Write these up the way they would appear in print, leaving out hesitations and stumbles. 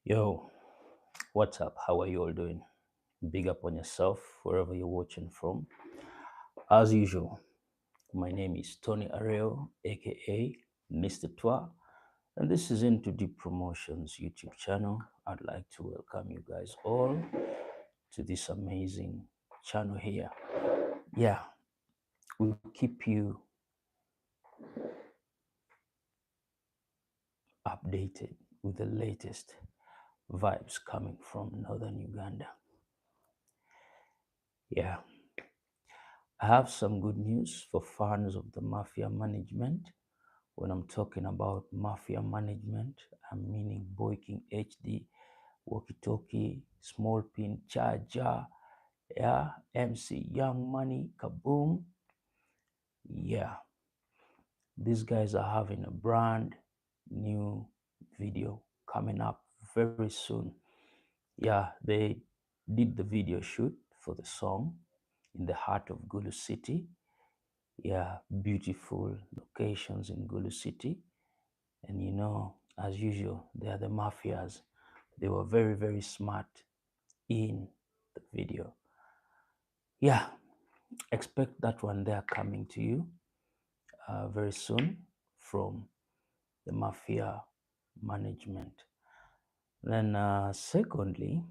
Yo, what's up? How are you all doing? Big up on yourself wherever you're watching from. As usual, my name is Tony Areo, aka Mr. Twa, and this is Into Deep Promotions YouTube channel. I'd like to welcome you guys all to this amazing channel here. Yeah, we'll keep you updated with the latest vibes coming from northern Uganda. Yeah, I have some good news for fans of the Mafia management. When I'm talking about Mafia management, I'm meaning Boy King HD, Walkie Talkie, Small Pin, Charger, yeah, MC Young Money, Kaboom. Yeah, these guys are having a brand new video coming up very soon. Yeah, they did the video shoot for the song in the heart of Gulu City. Yeah, beautiful locations in Gulu City. And as usual, they are the mafias. They were very, very smart in the video. Yeah, expect that one there coming to you very soon from the mafia management. Then, secondly,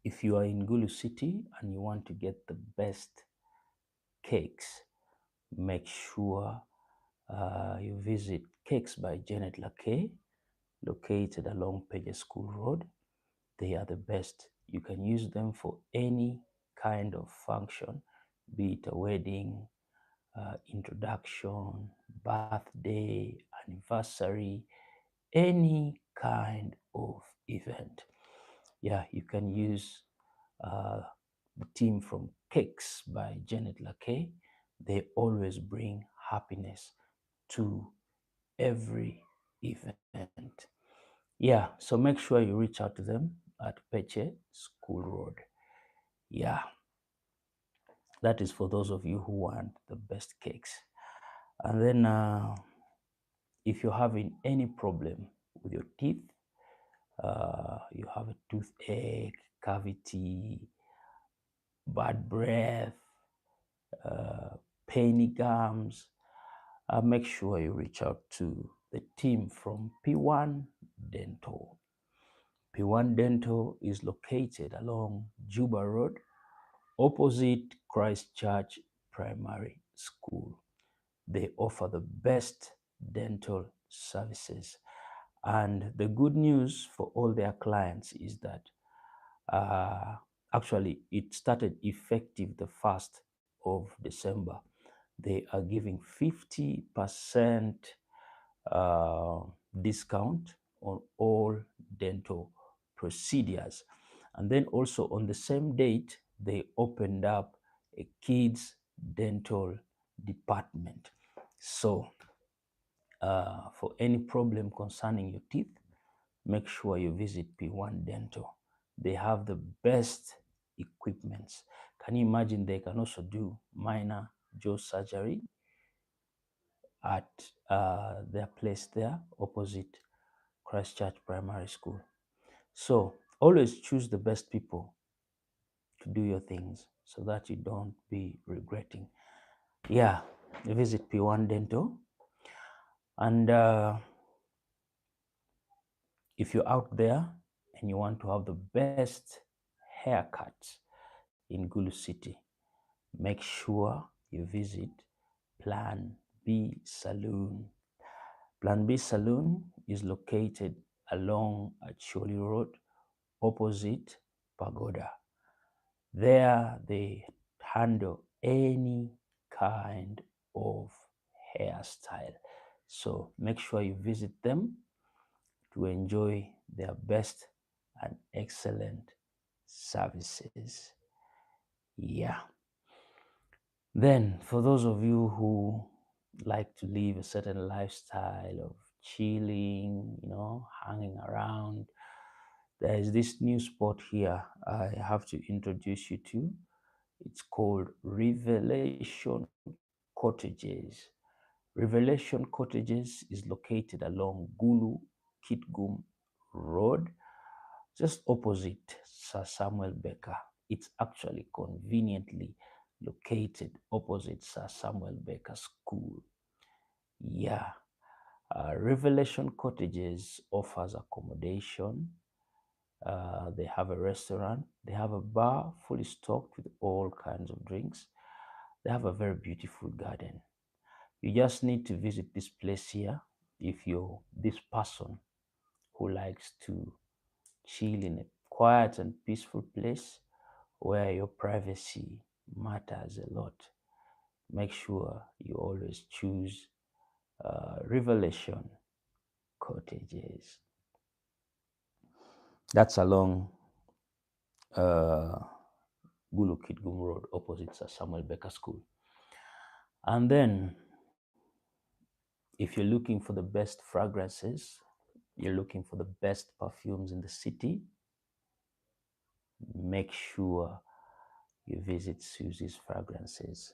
if you are in Gulu City and you want to get the best cakes, make sure you visit Cakes by Janet Lake, located along Pages School Road. They are the best. You can use them for any kind of function, be it a wedding, introduction, birthday, anniversary, any kind of event. Yeah, you can use uh, the team from Cakes by Janet Lake. They always bring happiness to every event. Yeah, so make sure you reach out to them at Peche School Road. Yeah, that is for those of you who want the best cakes. And then, if you're having any problem with your teeth, you have a toothache, cavity, bad breath, painy gums, make sure you reach out to the team from P1 Dental. P1 Dental is located along Juba Road, opposite Christchurch Primary School. They offer the best dental services. And the good news for all their clients is that actually it started effective the 1st of December. They are giving 50% discount on all dental procedures. And then also on the same date, they opened up a kids dental department. So for any problem concerning your teeth, make sure you visit P1 Dental. They have the best equipments. Can you imagine they can also do minor jaw surgery at their place there opposite Christchurch Primary School. So always choose the best people to do your things so that you don't be regretting. Yeah, visit P1 Dental. And if you're out there and you want to have the best haircuts in Gulu City, make sure you visit Plan B Saloon. Plan B Saloon is located along Acholi Road, opposite Pagoda. There they handle any kind of hairstyle. So make sure you visit them to enjoy their best and excellent services. Yeah. Then, for those of you who like to live a certain lifestyle of chilling, hanging around, there is this new spot here I have to introduce you to. It's called Revelation Cottages. Revelation Cottages is located along Gulu Kitgum Road, just opposite Sir Samuel Becker. It's actually conveniently located opposite Sir Samuel Becker School. Yeah. Revelation Cottages offers accommodation. They have a restaurant. They have a bar fully stocked with all kinds of drinks. They have a very beautiful garden. You just need to visit this place here if you're this person who likes to chill in a quiet and peaceful place where your privacy matters a lot. Make sure you always choose Revelation Cottages. That's along uh, Gulu Kitgum Road, opposite Sir Samuel Becker School. And then, if you're looking for the best fragrances, you're looking for the best perfumes in the city, make sure you visit Susie's Fragrances.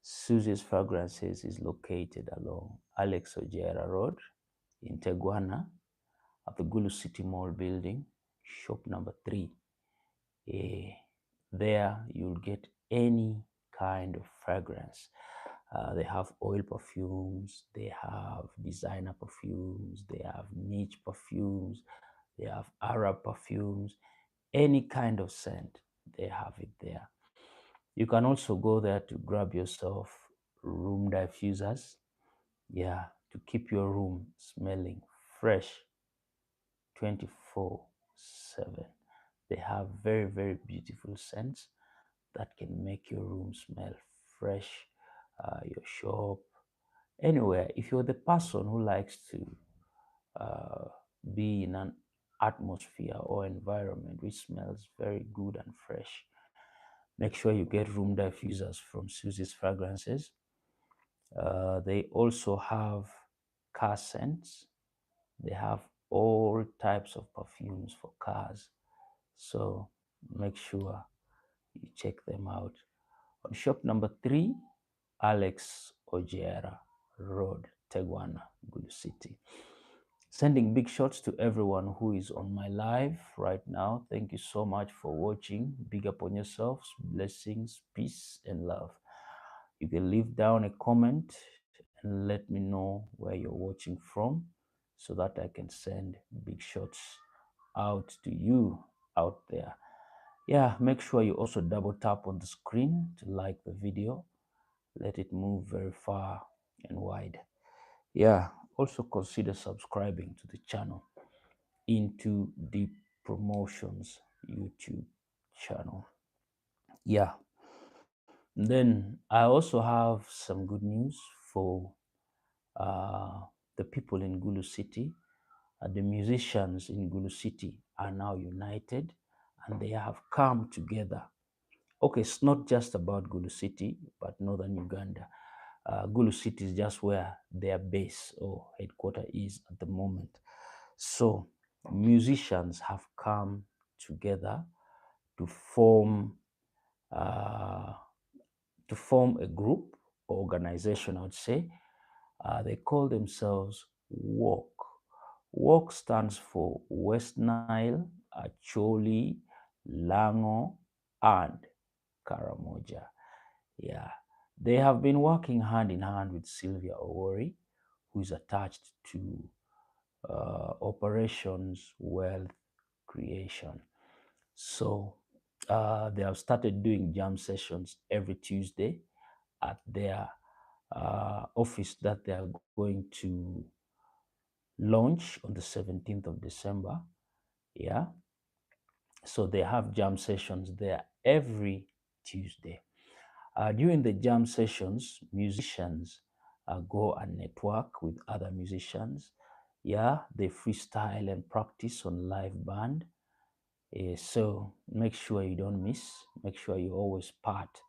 Susie's Fragrances is located along Alex Ojera Road in Teguana at the Gulu City Mall building, shop number 3. There you'll get any kind of fragrance. They have oil perfumes, they have designer perfumes, they have niche perfumes, they have Arab perfumes, any kind of scent, they have it there. You can also go there to grab yourself room diffusers, yeah, to keep your room smelling fresh 24/7. They have very, very beautiful scents that can make your room smell fresh, your shop, anywhere. If you're the person who likes to uh, be in an atmosphere or environment which smells very good and fresh, make sure you get room diffusers from Susie's Fragrances. They also have car scents. They have all types of perfumes for cars. So make sure you check them out. On shop number 3, Alex Ojera Road, Teguana, Gulu City. Sending big shots to everyone who is on my live right now. Thank you so much for watching. Big up on yourselves. Blessings, peace, and love. You can leave down a comment and let me know where you're watching from so that I can send big shots out to you out there. Yeah, make sure you also double tap on the screen to like the video. Let it move very far and wide. Yeah, also consider subscribing to the channel, Into Deep Promotions YouTube channel. Yeah, then I also have some good news for uh, the people in Gulu City. The musicians in Gulu City are now united and they have come together. Okay, it's not just about Gulu City, but northern Uganda. Gulu City is just where their base or headquarter is at the moment. So musicians have come together to form uh, a group or organization, I would say. They call themselves WALK. WALK stands for West Nile, Acholi, Lango, and Karamoja. Yeah, they have been working hand in hand with Sylvia Owori, who is attached to Operations Wealth Creation. So they have started doing jam sessions every Tuesday at their office that they are going to launch on the 17th of December. Yeah. So they have jam sessions there every Tuesday. During the jam sessions, musicians go and network with other musicians. Yeah, they freestyle and practice on live band. So make sure you don't miss. Make sure you're always part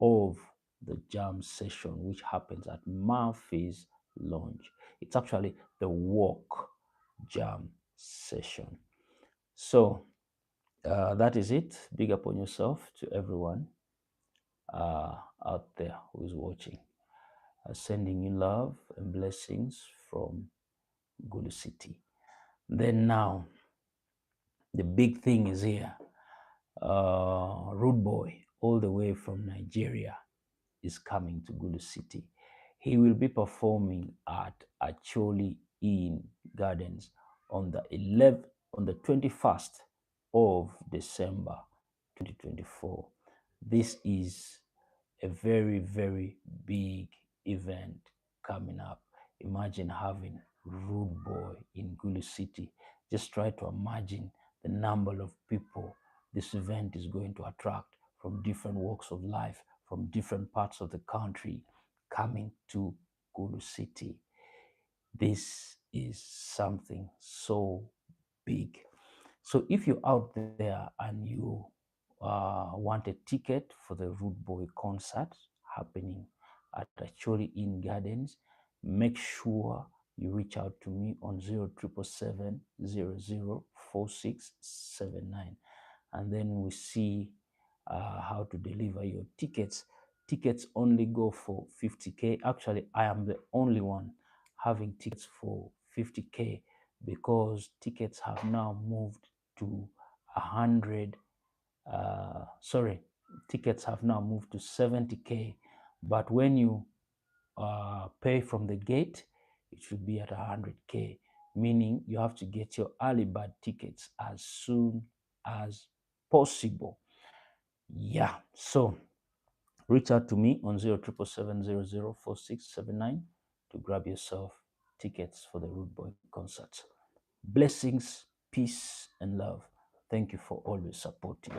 of the jam session, which happens at Murphy's Lounge. It's actually the walk jam session. So that is it. Big up on yourself to everyone out there who is watching. Sending you love and blessings from Gulu City. Then now, the big thing is here. Rude Boy, all the way from Nigeria, is coming to Gulu City. He will be performing at Acholi Inn Gardens on the 11th, on the 21st of December 2024. This is a very, very big event coming up. Imagine having Rude Boy in Gulu City. Just try to imagine the number of people this event is going to attract from different walks of life, from different parts of the country coming to Gulu City. This is something so big. So if you're out there and you want a ticket for the Rude Boy concert happening at Acholi Inn Gardens, make sure you reach out to me on 0777 and then we see how to deliver your tickets. Tickets only go for 50K. Actually, I am the only one having tickets for 50K because tickets have now moved to 100. Sorry, tickets have now moved to 70K. But when you pay from the gate, it should be at 100K, meaning you have to get your early bird tickets as soon as possible. Yeah, so reach out to me on 0777004679 to grab yourself tickets for the Rude Boy concert. Blessings, peace, and love. Thank you for always supporting.